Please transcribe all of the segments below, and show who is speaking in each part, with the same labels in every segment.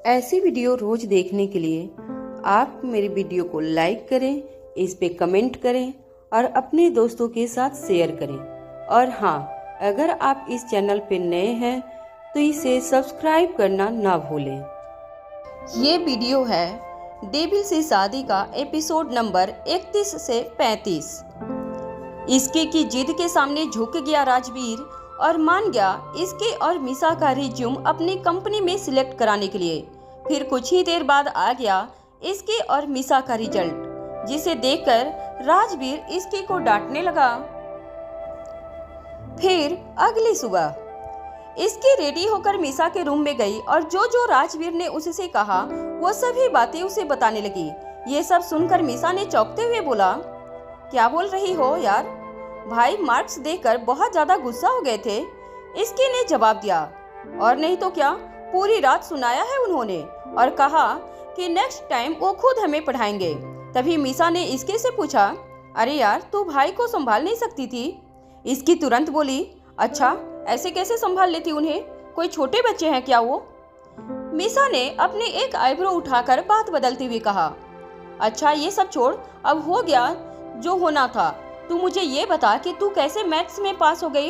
Speaker 1: ऐसी वीडियो रोज देखने के लिए आप मेरे वीडियो को लाइक करें, इस पे कमेंट करें और अपने दोस्तों के साथ शेयर करें। और हाँ, अगर आप इस चैनल पे नए हैं तो इसे सब्सक्राइब करना ना भूलें। ये वीडियो है डेविल से शादी का एपिसोड नंबर 31 से 35। इसके की जिद के सामने झुक गया राजवीर और मान गया इसके और मिसा का रिज्यूम अपनी कंपनी में सिलेक्ट कराने के लिए। फिर कुछ ही देर बाद आ गया इसके और मिसा का रिजल्ट, जिसे देखकर राजवीर इसके को डांटने लगा। फिर अगली सुबह इसकी रेडी होकर मिसा के रूम में गई और जो राजवीर ने उससे कहा वो सभी बातें उसे बताने लगी। ये सब सुनकर मिसा ने चौंकते हुए बोला, क्या बोल रही हो यार? भाई मार्क्स देखकर बहुत ज्यादा गुस्सा हो गए थे। इसकी ने जवाब दिया, और नहीं तो क्या, पूरी रात सुनाया है उन्होंने और कहा कि नेक्स्ट टाइम वो खुद हमें पढ़ाएंगे। तभी मिसा ने इसके से पूछा, अरे यार तू भाई को संभाल नहीं सकती थी? इसकी तुरंत बोली, अच्छा ऐसे कैसे संभाल लेती उन्हें? कोई छोटे बच्चे हैं क्या वो? मिसा ने अपनी एक आईब्रो उठाकर बात बदलते हुए कहा, अच्छा ये सब छोड़, अब हो गया जो होना था। तू मुझे ये बता कि तू कैसे मैथ्स में पास हो गई?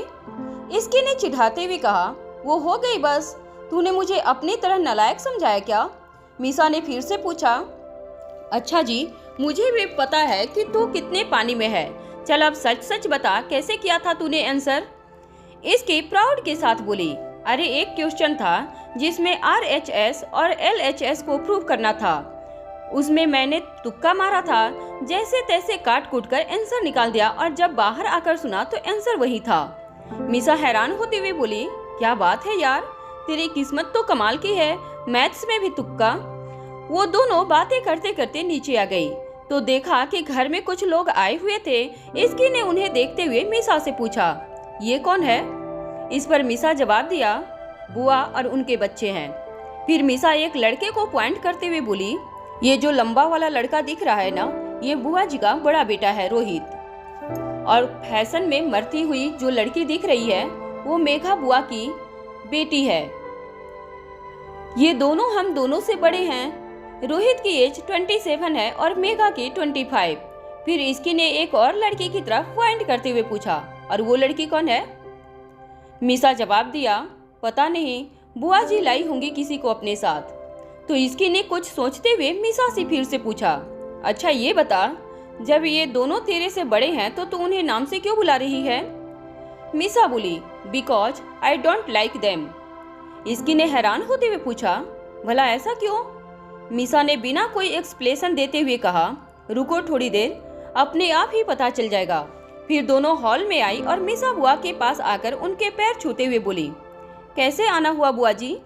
Speaker 1: इसकी ने चिढ़ाते हुए कहा, वो हो गई बस। तूने मुझे अपनी तरह नालायक समझाया क्या? मिसा ने फिर से पूछा, अच्छा जी मुझे भी पता है कि तू कितने पानी में है। चल अब सच सच बता, कैसे किया था तूने आंसर? इसकी प्राउड के साथ बोली, अरे एक क्वेश्चन था जिसमें RHS और LHS को प्रूव करना था, उसमें मैंने तुक्का मारा था, जैसे तैसे काट कूट कर आंसर निकाल दिया और जब बाहर आकर सुना तो आंसर वही था। मिसा हैरान होते हुए बोली, क्या बात है यार, तेरी किस्मत तो कमाल की है, मैथ्स में भी तुक्का। वो दोनों बातें करते करते नीचे आ गई तो देखा कि घर में कुछ लोग आए हुए थे। इसकी ने उन्हें देखते हुए मिसा से पूछा, ये कौन है? इस पर मिसा जवाब दिया, बुआ और उनके बच्चे हैं। फिर मिसा एक लड़के को पॉइंट करते हुए बोली, ये जो लंबा वाला लड़का दिख रहा है ना, ये बुआ जी का बड़ा बेटा है रोहित। और फैशन में मरती हुई जो लड़की दिख रही है वो मेघा बुआ की बेटी है। ये दोनों हम दोनों से बड़े हैं। रोहित की एज 27 है और मेघा की 25। फिर इसकी ने एक और लड़की की तरफ पॉइंट करते हुए पूछा, और वो लड़की कौन है? मिसा जवाब दिया, पता नहीं, बुआ जी लाई होंगी किसी को अपने साथ। तो इसकी ने कुछ सोचते हुए मिसा से फिर से पूछा, अच्छा ये बता, जब ये दोनों तेरे से बड़े हैं तो तू उन्हें नाम से क्यों बुला रही है? मिसा बोली, because I don't like them. इसकी ने हैरान होते हुए पूछा, भला ऐसा क्यों? मिसा ने बिना कोई एक्सप्लेनेशन देते हुए कहा, रुको थोड़ी देर, अपने आप ही पता चल जाएगा। फिर दोनों हॉल में आई और मिसा बुआ के पास आकर उनके पैर छूते हुए बोली, कैसे आना हुआ बुआ जी?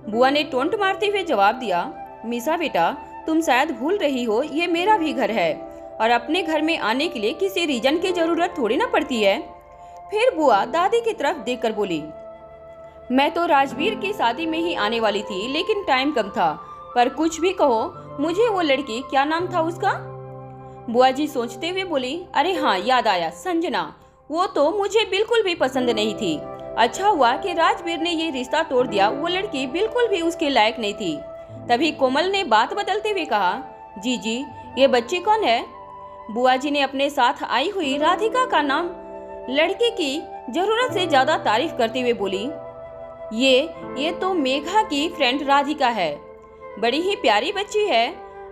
Speaker 1: बुआ ने टोंट मारते हुए जवाब दिया, मिसा बेटा तुम शायद भूल रही हो, ये मेरा भी घर है और अपने घर में आने के लिए किसी रीजन की जरूरत थोड़ी ना पड़ती है। फिर बुआ दादी की तरफ देखकर बोली, मैं तो राजवीर की शादी में ही आने वाली थी, लेकिन टाइम कम था। पर कुछ भी कहो, मुझे वो लड़की, क्या नाम था उसका? बुआ जी सोचते हुए बोली, अरे हाँ याद आया, संजना। वो तो मुझे बिल्कुल भी पसंद नहीं थी। अच्छा हुआ कि राजवीर ने ये रिश्ता तोड़ दिया, वो लड़की बिल्कुल भी उसके लायक नहीं थी। तभी कोमल ने बात बदलते हुए कहा, जी ये बच्ची कौन है? बुआ जी ने अपने साथ आई हुई राधिका का नाम लड़के की जरूरत से ज्यादा तारीफ करते हुए बोली, ये तो मेघा की फ्रेंड राधिका है, बड़ी ही प्यारी बच्ची है।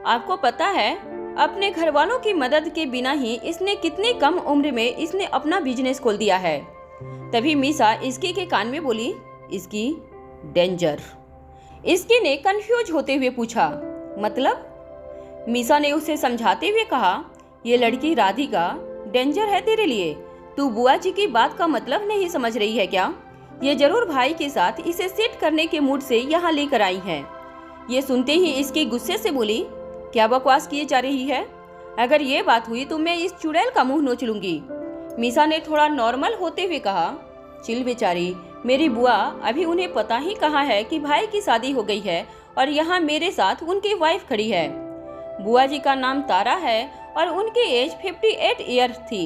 Speaker 1: आपको पता है अपने घर वालों की मदद के बिना ही इसने कितनी कम उम्र में इसने अपना बिजनेस खोल दिया है। तभी मिसा इसकी के कान में बोली, इसकी डेंजर। इसकी ने कंफ्यूज होते हुए पूछा, मतलब? मिसा ने उसे समझाते हुए कहा, ये लड़की राधिका डेंजर है तेरे लिए। तू बुआ जी की बात का मतलब नहीं समझ रही है क्या? ये जरूर भाई के साथ इसे सेट करने के मूड से यहाँ लेकर आई है। ये सुनते ही इसके गुस्से से बोली, क्या बकवास किए जा रही है? अगर ये बात हुई तो मैं इस चुड़ैल का मुंह नोच लूंगी। मिसा ने थोड़ा नॉर्मल होते हुए कहा, चिल बेचारी, मेरी बुआ, अभी उन्हें पता ही कहाँ है कि भाई की शादी हो गई है और यहाँ मेरे साथ उनकी वाइफ खड़ी है। बुआ जी का नाम तारा है और उनकी एज 58 ईयर थी।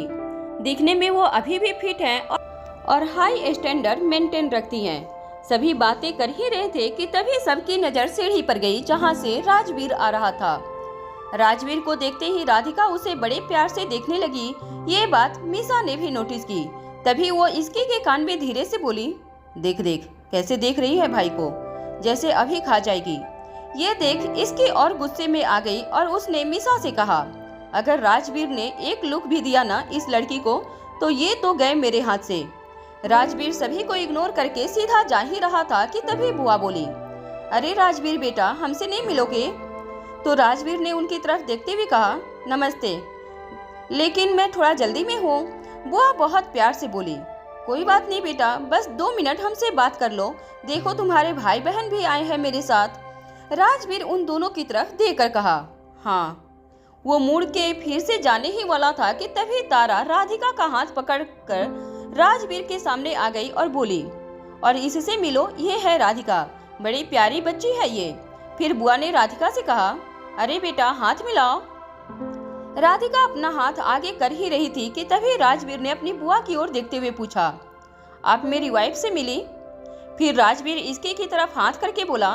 Speaker 1: दिखने में वो अभी भी फिट हैं और हाई स्टैंडर्ड मेंटेन रखती हैं। सभी बातें कर ही रहे थे कि तभी सबकी नजर सीढ़ी पर गई जहां से राजवीर आ रहा था। राजवीर को देखते ही राधिका उसे बड़े प्यार से देखने लगी। ये बात मीसा ने भी नोटिस की। तभी वो इसकी के कान में धीरे से बोली, देख देख कैसे देख रही है भाई को, जैसे अभी खा जाएगी। ये देख इसकी और गुस्से में आ गई और उसने मीसा से कहा, अगर राजवीर ने एक लुक भी दिया ना इस लड़की को तो ये तो गए मेरे हाथ से। राजवीर सभी को इग्नोर करके सीधा जा ही रहा था कि तभी बुआ बोली, अरे राजवीर बेटा, हमसे नहीं मिलोगे? तो राजवीर ने उनकी तरफ देखते हुए कहा, नमस्ते, लेकिन मैं थोड़ा जल्दी में हूँ। बुआ बहुत प्यार से बोली, कोई बात नहीं बेटा, बस 2 मिनट हमसे बात कर लो, देखो तुम्हारे भाई बहन भी आए हैं मेरे साथ। राजवीर उन दोनों की तरफ देखकर कहा, हाँ। वो मुड़ के फिर से जाने ही वाला था कि तभी तारा राधिका का हाथ पकड़कर राजवीर के सामने आ गई और बोली, और इससे मिलो, ये है राधिका, बड़ी प्यारी बच्ची है ये। फिर बुआ ने राधिका से कहा, अरे बेटा हाथ मिलाओ। राधिका अपना हाथ आगे कर ही रही थी कि तभी राजवीर ने अपनी बुआ की ओर देखते हुए पूछा, आप मेरी वाइफ से मिली? फिर राजवीर इसकी की तरफ हाथ करके बोला,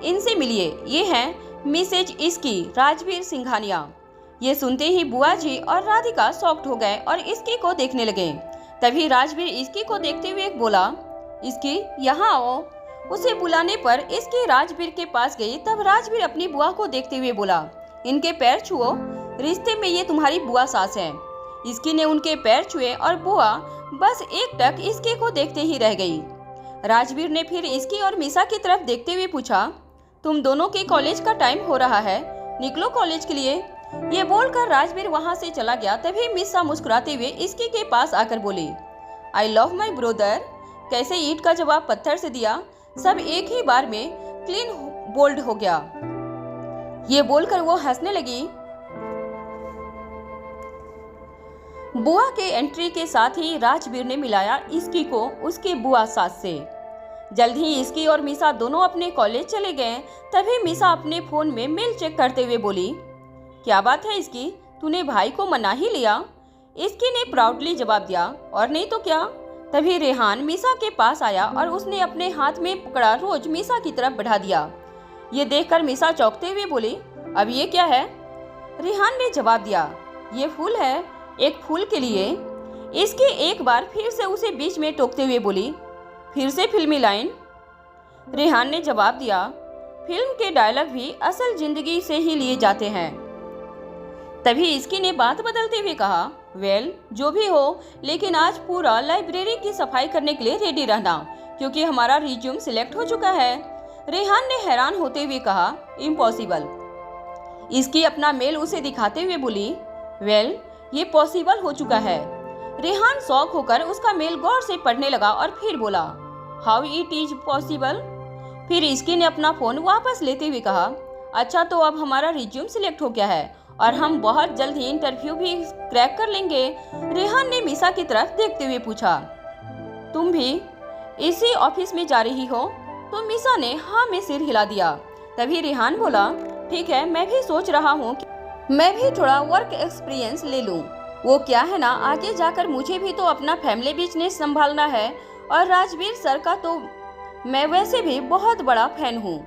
Speaker 1: इनसे मिलिए, ये हैं मिसेज इसकी, राजवीर सिंघानिया। ये सुनते ही बुआ जी और राधिका शॉक्ड हो गए और इसकी को देखने लगे। तभी राजवीर इसकी को देखते हुए बोला, इसकी यहाँ आओ। उसे बुलाने पर इसकी राजवीर के पास गई। तब राजवीर अपनी बुआ को देखते हुए बोला, इनके पैर छुओ, रिश्ते में ये तुम्हारी बुआ सास है। इसकी ने उनके पैर छुए और बुआ बस एक टक इसके को देखते ही रह गई। राजवीर ने फिर इसकी और मीसा की तरफ देखते हुए पूछा, तुम दोनों के कॉलेज का टाइम हो रहा है, निकलो कॉलेज के लिए। ये बोलकर राजवीर वहां से चला गया। तभी मीसा मुस्कुराते हुए इसकी के पास आकर बोली, आई लव माई ब्रदर। कैसे ईंट का जवाब पत्थर से दिया, सब एक ही बार में क्लीन बोल्ड हो गया। ये बोलकर वो हंसने लगी। बुआ के एंट्री के साथ ही राजवीर ने मिलाया इसकी को उसकी बुआ सास से। जल्द ही इसकी और मीसा दोनों अपने कॉलेज चले गए। तभी मीसा अपने फोन में मेल चेक करते हुए बोली, क्या बात है इसकी, तूने भाई को मना ही लिया? इसकी ने प्राउडली जवाब दिया, और नहीं तो क्या। तभी रेहान मीसा के पास आया और उसने अपने हाथ में पकड़ा रोज मीसा की तरफ बढ़ा दिया। ये देखकर मीसा चौंकते हुए बोली, अब ये क्या है? रेहान ने जवाब दिया, ये फूल है, एक फूल के लिए। इसकी एक बार फिर से उसे बीच में टोकते हुए बोली, फिर से फिल्मी लाइन। रेहान ने जवाब दिया, फिल्म के डायलॉग भी असल जिंदगी से ही लिए जाते हैं। तभी इसकी ने बात बदलते हुए कहा, वेल जो भी हो, लेकिन आज पूरा लाइब्रेरी की सफाई करने के लिए रेडी रहना, क्योंकि हमारा रिज्यूम सिलेक्ट हो चुका है। रेहान ने हैरान होते हुए कहा, इम्पॉसिबल। इसकी अपना मेल उसे दिखाते हुए बोली, वेल ये पॉसिबल हो चुका है। रेहान शॉक होकर उसका मेल गौर से पढ़ने लगा और फिर बोला, हाउ इट इज पॉसिबल। फिर इसकी ने अपना फोन वापस लेते हुए कहा, अच्छा तो अब हमारा रिज्यूम सिलेक्ट हो गया है और हम बहुत जल्द ही इंटरव्यू भी क्रैक कर लेंगे। रेहान ने मीसा की तरफ देखते हुए पूछा, तुम भी इसी ऑफिस में जा रही हो? तो मीसा ने हाँ में सिर हिला दिया। तभी रेहान बोला, ठीक है, मैं भी सोच रहा हूँ कि मैं भी थोड़ा वर्क एक्सपीरियंस ले लूँ। वो क्या है ना, आगे जाकर मुझे भी तो अपना फैमिली बिजनेस संभालना है, और राजवीर सर का तो मैं वैसे भी बहुत बड़ा फैन हूँ।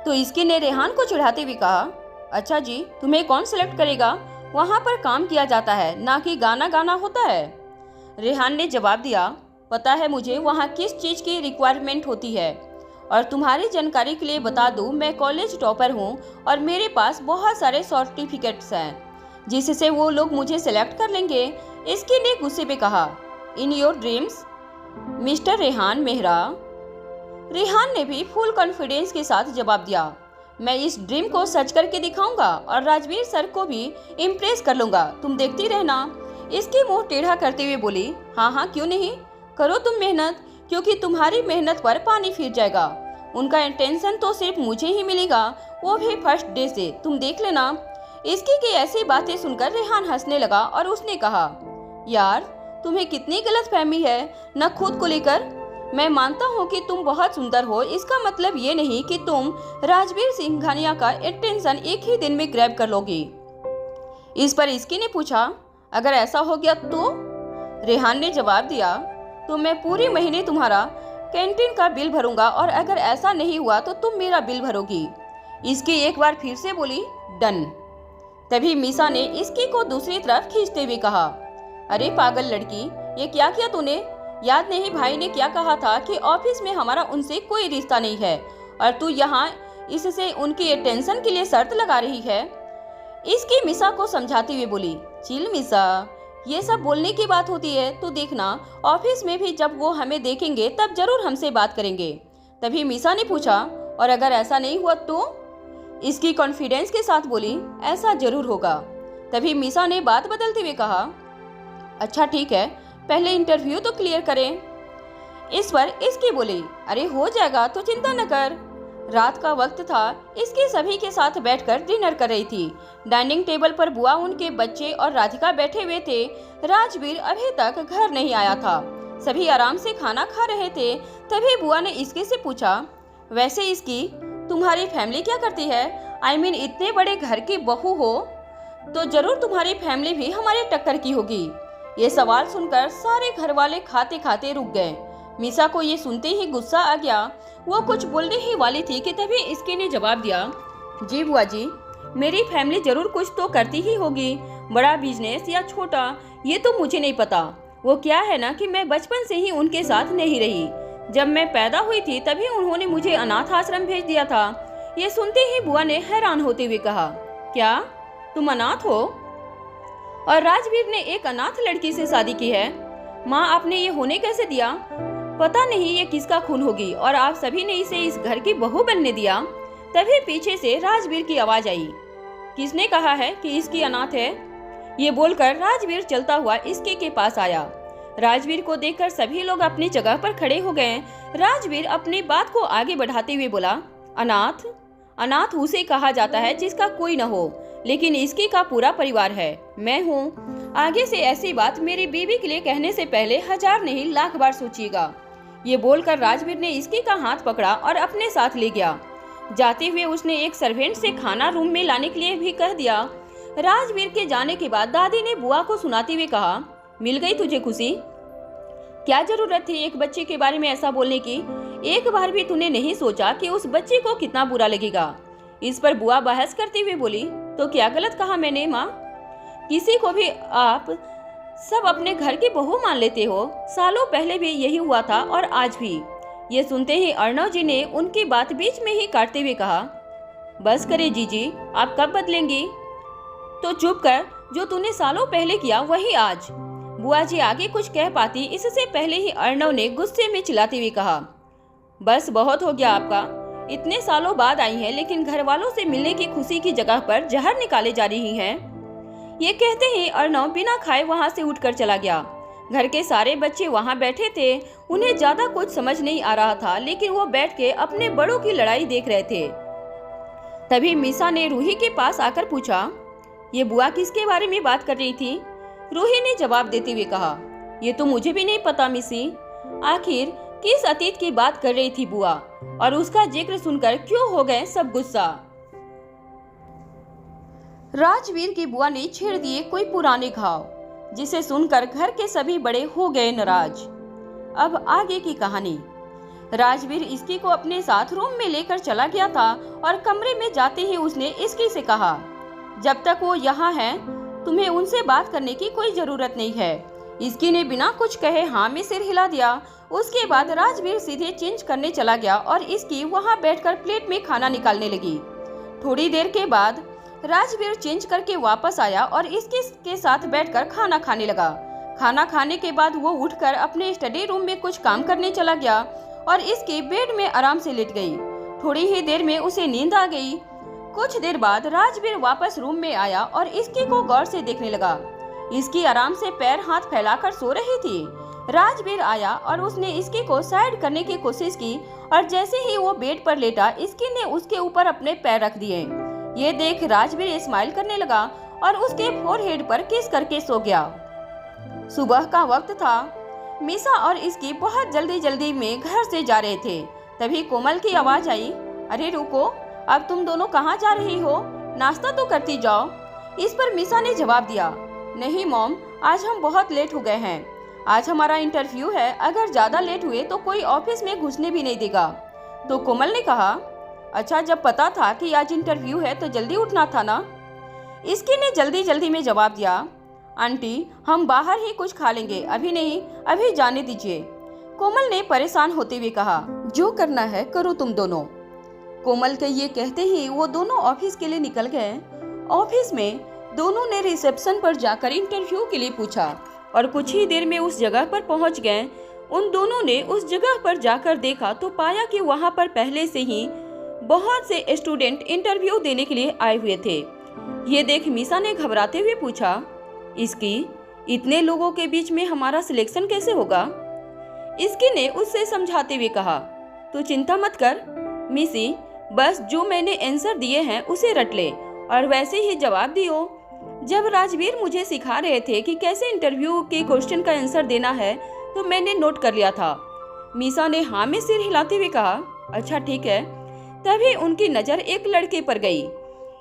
Speaker 1: तो इसकी ने रेहान को चिढ़ाते हुए कहा, अच्छा जी, तुम्हें कौन सिलेक्ट करेगा? वहाँ पर काम किया जाता है, ना कि गाना गाना होता है। रेहान ने जवाब दिया, पता है मुझे वहाँ किस चीज़ की रिक्वायरमेंट होती है, और तुम्हारी जानकारी के लिए बता दूँ, मैं कॉलेज टॉपर हूँ और मेरे पास बहुत सारे सर्टिफिकेट्स हैं, जिससे वो लोग मुझे सेलेक्ट कर लेंगे। इसकी ने गुस्से में कहा, in your dreams mister Rehan Mehra. Rehan ने भी फुल कॉन्फिडेंस के साथ जवाब दिया, मैं इस ड्रीम को सच करके दिखाऊंगा और राजवीर सर को भी इम्प्रेस कर लूंगा, तुम देखती रहना। इसकी मुंह टेढ़ा करते हुए बोली, हाँ हाँ क्यों नहीं, करो तुम मेहनत, क्योंकि तुम्हारी मेहनत पर पानी फिर जाएगा। उनका इंटेंशन तो सिर्फ मुझे ही मिलेगा, वो भी फर्स्ट डे से, तुम देख लेना। इसकी की ऐसी बातें सुनकर रेहान हंसने लगा और उसने कहा, यार तुम्हें कितनी गलतफहमी है न खुद को लेकर। मैं मानता हूँ कि तुम बहुत सुंदर हो, इसका मतलब ये नहीं कि तुम राजवीर सिंघानिया का अटेंशन एक ही दिन में ग्रैब कर लोगी। इस पर इसकी ने पूछा, अगर ऐसा हो गया तो? रेहान ने जवाब दिया, तो मैं पूरे महीने तुम्हारा कैंटीन का बिल भरूंगा और अगर ऐसा नहीं हुआ तो तुम मेरा बिल भरोगी। इसकी एक बार फिर से बोली, डन। तभी मीसा ने इसकी को दूसरी तरफ खींचते हुए कहा, अरे पागल लड़की, ये क्या किया तूने? याद नहीं भाई ने क्या कहा था कि ऑफिस में हमारा उनसे कोई रिश्ता नहीं है और तू यहाँ इससे उनकी अटेंशन के लिए शर्त लगा रही है। इसकी मीसा को समझाती हुए बोली, चिल मीसा, ये सब बोलने की बात होती है। तू देखना ऑफिस में भी जब वो हमें देखेंगे तब जरूर हमसे बात करेंगे। तभी मीसा ने पूछा, और अगर ऐसा नहीं हुआ तो? इसकी कॉन्फिडेंस के साथ बोली, ऐसा जरूर होगा। तभी मीसा ने बात बदलते हुए कहा, अच्छा ठीक है, पहले इंटरव्यू तो क्लियर करें। इस पर इसकी बोली, अरे हो जाएगा तो चिंता न कर। रात का वक्त था। इसकी सभी के साथ बैठकर डिनर कर रही थी। डाइनिंग टेबल पर बुआ, उनके बच्चे और राधिका बैठे हुए थे। राजवीर अभी तक घर नहीं आया था। सभी आराम से खाना खा रहे थे। तभी बुआ ने इसके से पूछा, वैसे इसकी तुम्हारी फैमिली क्या करती है? I mean, इतने बड़े घर की बहू हो तो जरूर तुम्हारी फैमिली भी हमारे टक्कर की होगी। ये सवाल सुनकर सारे घर वाले खाते खाते रुक गए। मीसा को ये सुनते ही गुस्सा आ गया। वो कुछ बोलने ही वाली थी कि तभी इसके ने जवाब दिया, जी बुआ जी, मेरी फैमिली जरूर कुछ तो करती ही होगी, बड़ा बिजनेस या छोटा, ये तो मुझे नहीं पता। वो क्या है ना कि मैं बचपन से ही उनके साथ नहीं रही। जब मैं पैदा हुई थी तभी उन्होंने मुझे अनाथ आश्रम भेज दिया था। ये सुनते ही बुआ ने हैरान होते हुए कहा, क्या तुम अनाथ हो? और राजवीर ने एक अनाथ लड़की से शादी की है? माँ, आपने ये होने कैसे दिया? पता नहीं ये किसका खून होगी और आप सभी ने इसे इस घर की बहू बनने दिया। तभी पीछे से राजवीर की आवाज आई, किसने कहा है कि इसकी अनाथ है? ये बोलकर राजवीर चलता हुआ इसके के पास आया। राजवीर को देखकर सभी लोग अपनी जगह पर खड़े हो गए। राजवीर अपनी बात को आगे बढ़ाते हुए बोला, अनाथ? अनाथ उसे कहा जाता है जिसका कोई न हो, लेकिन इसकी का पूरा परिवार है। मैं हूँ। आगे से ऐसी बात मेरी बीवी के लिए कहने से पहले 1000 नहीं लाख बार सोचिएगा। ये बोलकर राजवीर ने इसकी का हाथ पकड़ा और अपने साथ ले गया। जाते हुए उसने एक सर्वेंट से खाना रूम में लाने के लिए भी कह दिया। राजवीर के जाने के बाद दादी ने बुआ को सुनाते हुए कहा, मिल गई तुझे खुशी? क्या जरूरत थी एक बच्चे के बारे में ऐसा बोलने की? एक बार भी तूने नहीं सोचा कि उस बच्चे को कितना बुरा लगेगा? इस पर बुआ बहस करते हुए बोली, तो क्या गलत कहा मैंने माँ? किसी को भी आप सब अपने घर की बहू मान लेते हो। सालों पहले भी यही हुआ था और आज भी। ये सुनते ही अर्णव जी ने उनकी बात बीच में ही काटते हुए कहा, बस करे जीजी, आप कब बदलेंगी? तो चुप कर, जो तूने सालों पहले किया वही आज। बुआ जी आगे कुछ कह पाती इससे पहले ही अर्णव ने गुस्से में चिल्लाते हुए कहा, बस बहुत हो गया आपका। इतने सालों बाद आई हैं लेकिन घर वालों से मिलने की खुशी की जगह पर जहर निकाले जा रही हैं। ये कहते ही अर्णव बिना खाए वहां से उठकर चला गया। घर के सारे बच्चे वहां बैठे थे। उन्हें ज्यादा कुछ समझ नहीं आ रहा था, लेकिन वो बैठ के अपने बड़ों की लड़ाई देख रहे थे। तभी मीसा ने रूही के पास आकर पूछा, ये बुआ किसके बारे में बात कर रही थी? रूही ने जवाब देते हुए कहा, ये तो मुझे भी नहीं पता मिसी। आखिर किस अतीत की बात कर रही थी बुआ, और उसका जिक्र सुनकर क्यों हो गए सब गुस्सा? राजवीर की बुआ ने छेड़ दिए कोई पुराने घाव, जिसे सुनकर घर के सभी बड़े हो गए नाराज। अब आगे की कहानी। राजवीर इसकी को अपने साथ रूम में लेकर चला गया था और कमरे में जाते ही उसने इसकी से कहा, जब तक वो यहाँ है तुम्हें उनसे बात करने की कोई जरूरत नहीं है। इसकी ने बिना कुछ कहे हाँ में सिर हिला दिया। उसके बाद राजवीर सीधे चेंज करने चला गया और इसकी वहाँ बैठकर प्लेट में खाना निकालने लगी। थोड़ी देर के बाद राजवीर चेंज करके वापस आया और इसके के साथ बैठकर खाना खाने लगा। खाना खाने के बाद वो उठकर अपने स्टडी रूम में कुछ काम करने चला गया और इसके बेड में आराम से लेट गई। थोड़ी ही देर में उसे नींद आ गई। कुछ देर बाद राजवीर वापस रूम में आया और इसकी को गौर से देखने लगा। इसकी आराम से पैर हाथ फैलाकर सो रही थी। राजवीर आया और उसने इसकी को साइड करने की कोशिश की और जैसे ही वो बेड पर लेटा, इसकी ने उसके ऊपर अपने पैर रख दिए। ये देख राजवीर स्माइल करने लगा और उसके फोरहेड पर किस करके सो गया। सुबह का वक्त था। मीसा और इसकी बहुत जल्दी जल्दी में घर से जा रहे थे। तभी कोमल की आवाज आई, अरे रुको, अब तुम दोनों कहाँ जा रही हो? नाश्ता तो करती जाओ। इस पर मीसा ने जवाब दिया, नहीं मॉम, आज हम बहुत लेट हो गए हैं। आज हमारा इंटरव्यू है, अगर ज़्यादा लेट हुए तो कोई ऑफिस में घुसने भी नहीं देगा। तो कोमल ने कहा, अच्छा जब पता था कि आज इंटरव्यू है तो जल्दी उठना था ना। इसकी ने जल्दी जल्दी में जवाब दिया, आंटी हम बाहर ही कुछ खा लेंगे, अभी नहीं, अभी जाने दीजिए। कोमल ने परेशान होते हुए कहा, जो करना है करो तुम दोनों। कोमल के ये कहते ही वो दोनों ऑफिस के लिए निकल गए। ऑफिस में दोनों ने रिसेप्शन पर जाकर इंटरव्यू के लिए पूछा और कुछ ही देर में उस जगह पर पहुंच गए। उन दोनों ने उस जगह पर जाकर देखा तो पाया कि वहां पर पहले से ही बहुत से स्टूडेंट इंटरव्यू देने के लिए आए हुए थे। ये देख मीसा ने घबराते हुए पूछा, इसकी इतने लोगों के बीच में हमारा सिलेक्शन कैसे होगा। इसकी ने उससे समझाते हुए कहा, तू चिंता मत कर मिसी, बस जो मैंने आंसर दिए हैं उसे रट ले और वैसे ही जवाब दियो। जब राजवीर मुझे सिखा रहे थे कि कैसे इंटरव्यू के क्वेश्चन का आंसर देना है तो मैंने नोट कर लिया था। मीसा ने हाँ में सिर हिलाते हुए कहा, अच्छा ठीक है। तभी उनकी नज़र एक लड़के पर गई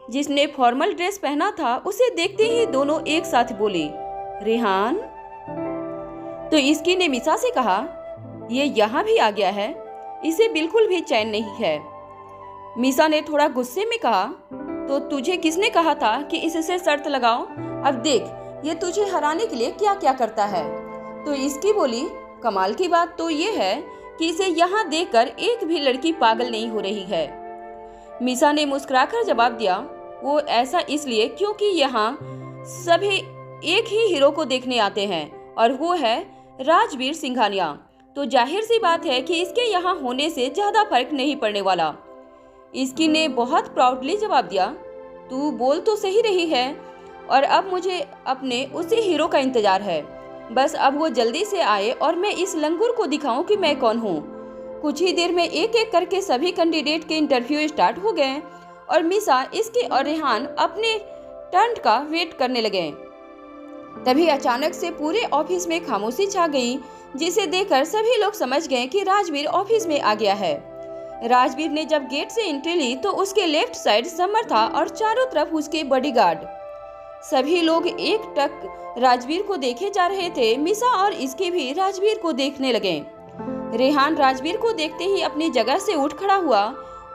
Speaker 1: जिसने फॉर्मल ड्रेस पहना था। उसे देखते ही दोनों एक साथ बोले, रेहान। तो इसकी ने मीसा से कहा, ये यहाँ भी आ गया है, इसे बिल्कुल भी चैन नहीं है। मीसा ने थोड़ा गुस्से में कहा, तो तुझे किसने कहा था कि इससे शर्त लगाओ, अब देख ये तुझे हराने के लिए क्या क्या करता है। तो इसकी बोली, कमाल की बात तो ये है कि इसे यहाँ देखकर एक भी लड़की पागल नहीं हो रही है। मीसा ने मुस्कुराकर जवाब दिया, वो ऐसा इसलिए क्योंकि यहाँ सभी एक ही हीरो को देखने आते हैं और वो है राजवीर सिंघानिया। तो जाहिर सी बात है कि इसके यहाँ होने से ज्यादा फर्क नहीं पड़ने वाला। इसकी ने बहुत प्राउडली जवाब दिया, तू बोल तो सही रही है और अब मुझे अपने उसी हीरो का इंतजार है। बस अब वो जल्दी से आए और मैं इस लंगूर को दिखाऊं कि मैं कौन हूँ। कुछ ही देर में एक एक करके सभी कैंडिडेट के इंटरव्यू स्टार्ट हो गए और मीसा, इसके और रेहान अपने टर्न का वेट करने लगे। तभी अचानक से पूरे ऑफिस में खामोशी छा गई, जिसे देखकर सभी लोग समझ गए कि राजवीर ऑफिस में आ गया है। राजवीर ने जब गेट से एंट्री ली तो उसके लेफ्ट साइड समर था और चारों तरफ उसके बॉडीगार्ड। सभी लोग एक टक राजवीर को देखे जा रहे थे। मीसा और इसके भी राजवीर को देखने लगे। रेहान राजवीर को देखते ही अपनी जगह से उठ खड़ा हुआ।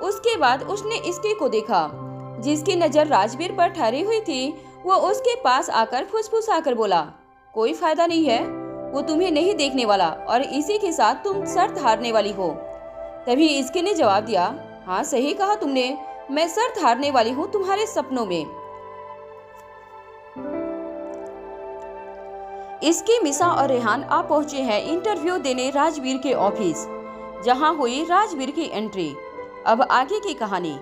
Speaker 1: उसके बाद उसने इसके को देखा, जिसकी नजर राजवीर पर ठहरी हुई थी। वो उसके पास आकर फुसफुसाकर बोला, कोई फायदा नहीं है, वो तुम्हें नहीं देखने वाला और इसी के साथ तुम शर्त हारने वाली हो। तभी इसके ने जवाब दिया, हाँ सही कहा तुमने, मैं शर्त हारने वाली हूँ तुम्हारे सपनों में। इसकी मीसा और रेहान आ पहुंचे हैं इंटरव्यू देने राजवीर के ऑफिस, जहां हुई राजवीर की एंट्री। अब आगे की कहानी।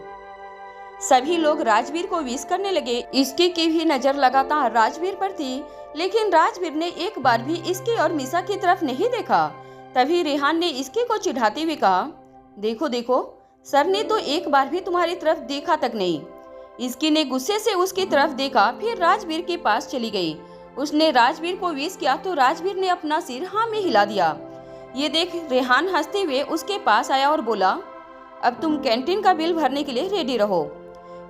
Speaker 1: सभी लोग राजवीर को विश करने लगे। इसकी की भी नजर लगातार राजवीर पर थी, लेकिन राजवीर ने एक बार भी इसके और मीसा की तरफ नहीं देखा। तभी रेहान ने इसके को चिढ़ाते हुए कहा, देखो देखो, सर ने तो एक बार भी तुम्हारी तरफ देखा तक नहीं। इसकी ने गुस्से से उसकी तरफ देखा, फिर राजवीर के पास चली गई। उसने राजवीर को विश किया तो राजवीर ने अपना सिर हाँ में हिला दिया। ये देख रेहान हंसते हुए उसके पास आया और बोला, अब तुम कैंटीन का बिल भरने के लिए रेडी रहो।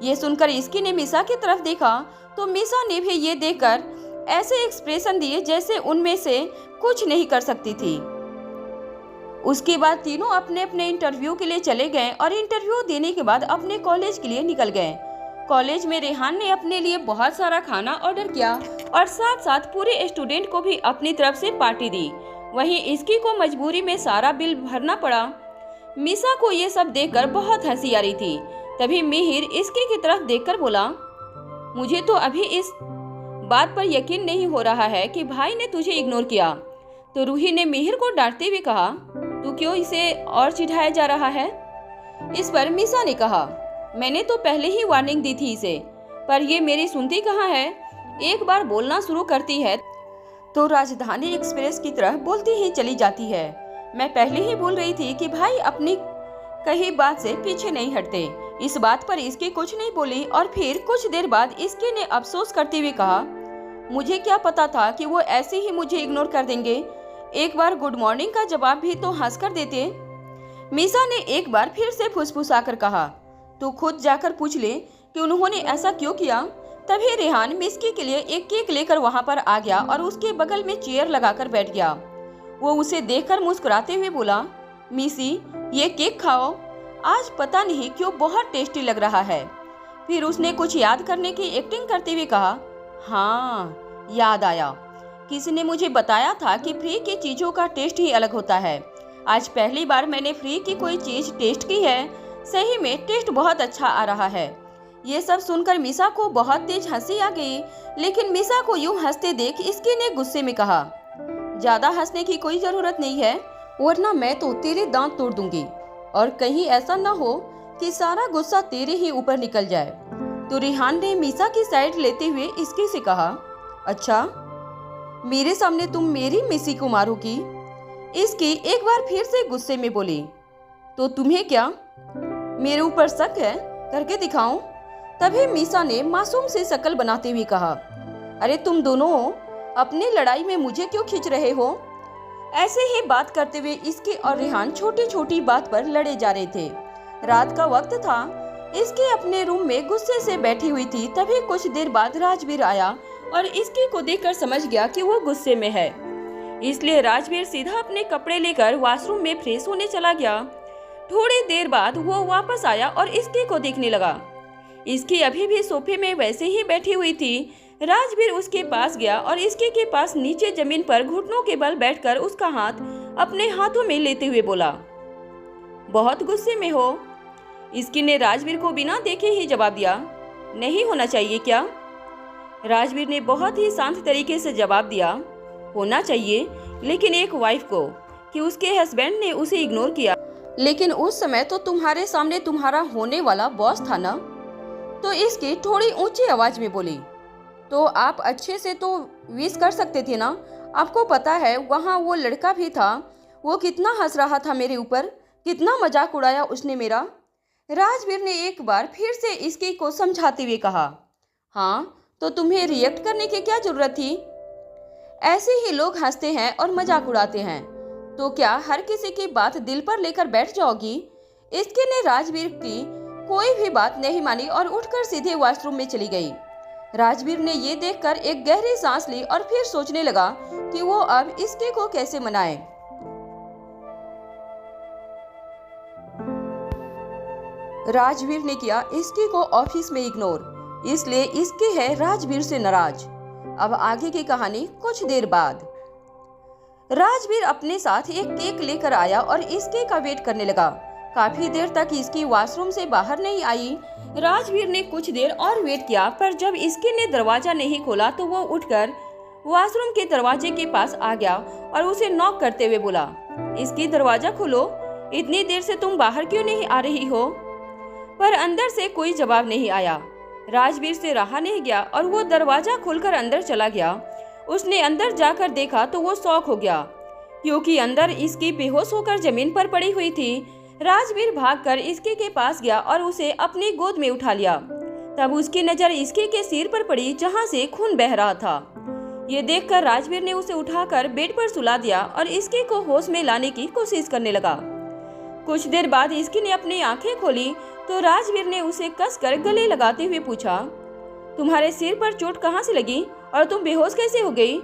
Speaker 1: ये सुनकर इसकी ने मीसा की तरफ देखा तो मीसा ने भी ये देखकर ऐसे एक्सप्रेशन दिए जैसे उनमें से कुछ नहीं कर सकती थी। उसके बाद तीनों अपने अपने इंटरव्यू के लिए चले गए और इंटरव्यू देने के बाद अपने कॉलेज के लिए निकल गए। कॉलेज में रेहान ने अपने लिए बहुत सारा खाना ऑर्डर किया और साथ साथ पूरे स्टूडेंट को भी अपनी तरफ से पार्टी दी। वहीं इसकी को मजबूरी में सारा बिल भरना पड़ा। मीसा को ये सब देखकर बहुत हंसी आ रही थी। तभी मिहिर इसकी की तरफ देखकर बोला, मुझे तो अभी इस बात पर यकीन नहीं हो रहा है कि भाई ने तुझे इग्नोर किया। तो रूही ने मिहिर को डांटते हुए कहा, तू क्यों इसे और चिढ़ाया जा रहा है। इस पर मीसा ने कहा, मैंने तो पहले ही वार्निंग दी थी इसे, पर ये मेरी सुनती कहाँ है। एक बार बोलना शुरू करती है तो राजधानी एक्सप्रेस की तरह बोलती ही चली जाती है। मैं पहले ही बोल रही थी कि भाई अपनी कही बात से पीछे नहीं हटते। इस बात पर इसकी कुछ नहीं बोली और फिर कुछ देर बाद इसके ने अफसोस करते हुए कहा, मुझे क्या पता था कि वो ऐसे ही मुझे इग्नोर कर देंगे। एक बार गुड मॉर्निंग का जवाब भी तो हंस कर देते। मीसा ने एक बार फिर से फुसफुसाकर कहा, तू खुद जाकर पूछ ले कि उन्होंने ऐसा क्यों किया। तभी रेहान मिस्की के लिए एक केक लेकर वहां पर आ गया और उसके बगल में चेयर लगाकर बैठ गया। वो उसे देखकर मुस्कुराते हुए बोला, मिसी, ये केक खाओ, आज पता नहीं क्यों बहुत टेस्टी लग रहा है। फिर उसने कुछ याद करने की एक्टिंग करते हुए कहा, हाँ याद आया, किसी ने मुझे बताया था कि फ्री की चीज़ों का टेस्ट ही अलग होता है। आज पहली बार मैंने फ्री की कोई चीज़ टेस्ट की है, सही में टेस्ट बहुत अच्छा आ रहा है। ये सब सुनकर मीसा को बहुत तेज हंसी आ गई, लेकिन मीसा को यूं हंसते देख इसकी ने गुस्से में कहा, ज़्यादा हंसने की कोई ज़रूरत नहीं है, वरना मैं तो तेरे दांत तोड़ दूंगी, और कहीं ऐसा न हो कि सारा गुस्सा तेरे ही ऊपर निकल जाए। तो रिहान ने मीसा की साइड लेते हुए इसके से कहा, अच्छा मेरे सामने तुम मेरी मिसी को मारोगी? इसकी एक बार फिर से गुस्से में बोली, तो तुम्हें क्या मेरे ऊपर शक है? करके दिखाऊं? तभी मीसा ने मासूम से शक्ल बनाते हुए कहा, अरे तुम दोनों अपनी लड़ाई में मुझे क्यों खींच रहे हो? ऐसे ही बात करते हुए इसके और रिहान छोटी छोटी बात पर लड़े जा रहे थे। रात का वक्त था, इसके अपने रूम में गुस्से से बैठी हुई थी। तभी कुछ देर बाद राजवीर आया और इसके को देखकर समझ गया कि वो गुस्से में है, इसलिए राजवीर सीधा अपने कपड़े लेकर वॉशरूम में फ्रेश होने चला गया। थोड़ी देर बाद वो वापस आया और इसके को देखने लगा। इसकी अभी भी सोफे में वैसे ही बैठी हुई थी। राजवीर उसके पास गया और इसके के पास नीचे जमीन पर घुटनों के बल बैठकर उसका हाथ अपने हाथों में लेते हुए बोला, बहुत गुस्से में हो? इसकी ने राजवीर को बिना देखे ही जवाब दिया, नहीं होना चाहिए क्या? राजवीर ने बहुत ही शांत तरीके से जवाब दिया, होना चाहिए, लेकिन एक वाइफ को कि उसके हस्बैंड ने उसे इग्नोर किया, लेकिन उस समय तो तुम्हारे सामने तुम्हारा होने वाला बॉस था ना? तो इसकी थोड़ी ऊंची आवाज में बोली, तो आप अच्छे से तो विश कर सकते थे ना? आपको पता है वहाँ वो लड़का भी था, वो कितना हंस रहा था मेरे ऊपर, कितना मजाक उड़ाया उसने मेरा। राजवीर ने एक बार फिर से इसकी को समझाते हुए कहा, हाँ तो तुम्हें रिएक्ट करने की क्या जरूरत थी? ऐसे ही लोग हंसते हैं और मजाक उड़ाते हैं, तो क्या हर किसी की बात दिल पर लेकर बैठ जाओगी? इसके ने राजवीर की कोई भी बात नहीं मानी और उठकर सीधे वॉशरूम में चली गई। राजवीर ने ये देखकर एक गहरी सांस ली और फिर सोचने लगा कि वो अब इसके को कैसे मनाए। राजवीर ने किया इसके को ऑफिस में इग्नोर, इसलिए इसके है राजवीर से नाराज। अब आगे की कहानी कुछ देर बाद। राजवीर अपने साथ एक केक लेकर आया और इसके का वेट करने लगा। काफी देर तक इसकी वॉशरूम से बाहर नहीं आई। राजवीर ने कुछ देर और वेट किया, पर जब इसके ने दरवाजा नहीं खोला तो वो उठकर वॉशरूम के दरवाजे के पास आ गया और उसे नॉक करते हुए बोला, इसकी दरवाजा खोलो, इतनी देर से तुम बाहर क्यों नहीं आ रही हो? पर अंदर से कोई जवाब नहीं आया। राजवीर से रहा नहीं गया और वो दरवाजा खोलकर अंदर चला गया। उसने अंदर जाकर देखा तो वो शॉक हो गया, क्योंकि अंदर इसकी बेहोश होकर जमीन पर पड़ी हुई थी। राजवीर भागकर इसके के पास गया और उसे अपनी गोद में उठा लिया। तब उसकी नजर इसके के सिर पर पड़ी, जहां से खून बह रहा था। ये देखकर राजवीर ने उसे उठाकर बेड पर सुला दिया और इसके को होश में लाने की कोशिश करने लगा। कुछ देर बाद इसकी ने अपनी आंखें खोली तो राजवीर ने उसे कसकर गले लगाते हुए पूछा, तुम्हारे सिर पर चोट कहाँ से लगी और तुम बेहोश कैसे हो गई?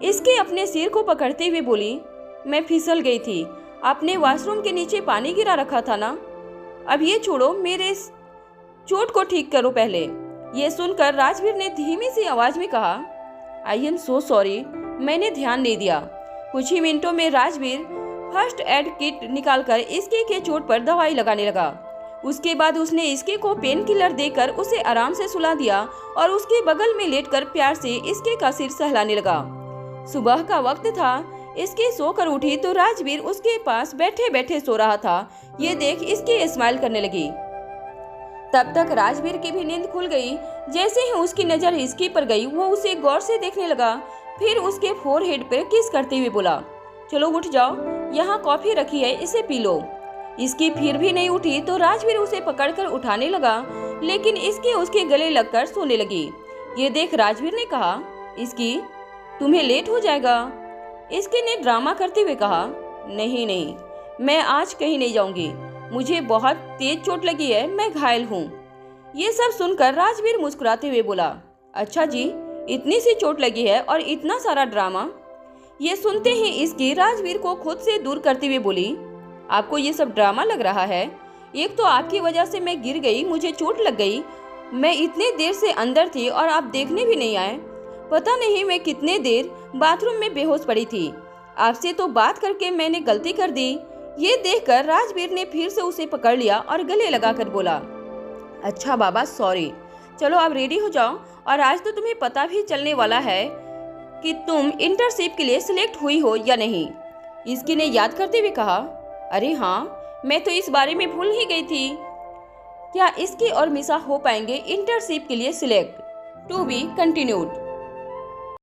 Speaker 1: इसके अपने सिर को पकड़ते हुए बोली, मैं फिसल गई थी, आपने वॉशरूम के नीचे पानी गिरा रखा था ना? अब ये छोड़ो, मेरे चोट को ठीक करो पहले। ये सुनकर राजवीर ने धीमी सी आवाज में कहा, आई एम सो सॉरी, मैंने ध्यान नहीं दिया। कुछ ही मिनटों में राजवीर फर्स्ट एड किट निकालकर इसके के चोट पर दवाई लगाने लगा। उसके बाद उसने इसके को पेन किलर देकर उसे आराम से सुला दिया और उसके बगल में लेटकर प्यार से इसके का सिर सहलाने लगा। सुबह का वक्त था। इसके सोकर उठी तो राजवीर उसके पास बैठे बैठे सो रहा था। ये देख इसकी स्माइल करने लगी। तब तक राजवीर की भी नींद खुल गई। जैसे ही उसकी नजर इसकी पर गई, वो उसे गौर से देखने लगा। फिर उसके फोरहेड पर किस करते हुए बोला, चलो उठ जाओ, यहाँ कॉफी रखी है, इसे पी लो। इसकी फिर भी नहीं उठी तो राजवीर उसे पकड़कर उठाने लगा, लेकिन इसकी उसके गले लगकर सोने लगी। ये देख राजवीर ने कहा, इसकी तुम्हें लेट हो जाएगा। इसके ने ड्रामा करते हुए कहा, नहीं नहीं, मैं आज कहीं नहीं जाऊंगी, मुझे बहुत तेज चोट लगी है, मैं घायल हूँ। ये सब सुनकर राजवीर मुस्कुराते हुए बोला, अच्छा जी, इतनी सी चोट लगी है और इतना सारा ड्रामा। ये सुनते ही इसकी राजवीर को खुद से दूर करते हुए बोली, आपको ये सब ड्रामा लग रहा है। एक तो आपकी वजह से मैं गिर गई, मुझे चोट लग गई। मैं इतने देर से अंदर थी और आप देखने भी नहीं आए। पता नहीं मैं कितने देर बाथरूम में बेहोश पड़ी थी। आपसे तो बात करके मैंने गलती कर दी। ये देखकर राजवीर ने फिर से उसे पकड़ लिया और गले लगाकर बोला, अच्छा बाबा सॉरी, चलो आप रेडी हो जाओ और आज तो तुम्हें पता भी चलने वाला है कि तुम इंटर्नशिप के लिए सिलेक्ट हुई हो या नहीं। इसकी ने याद करते हुए कहा, अरे हाँ, मैं तो इस बारे में भूल ही गई थी। क्या इसकी और मिसा हो पाएंगे इंटर्नशिप के लिए सिलेक्ट? To be continued.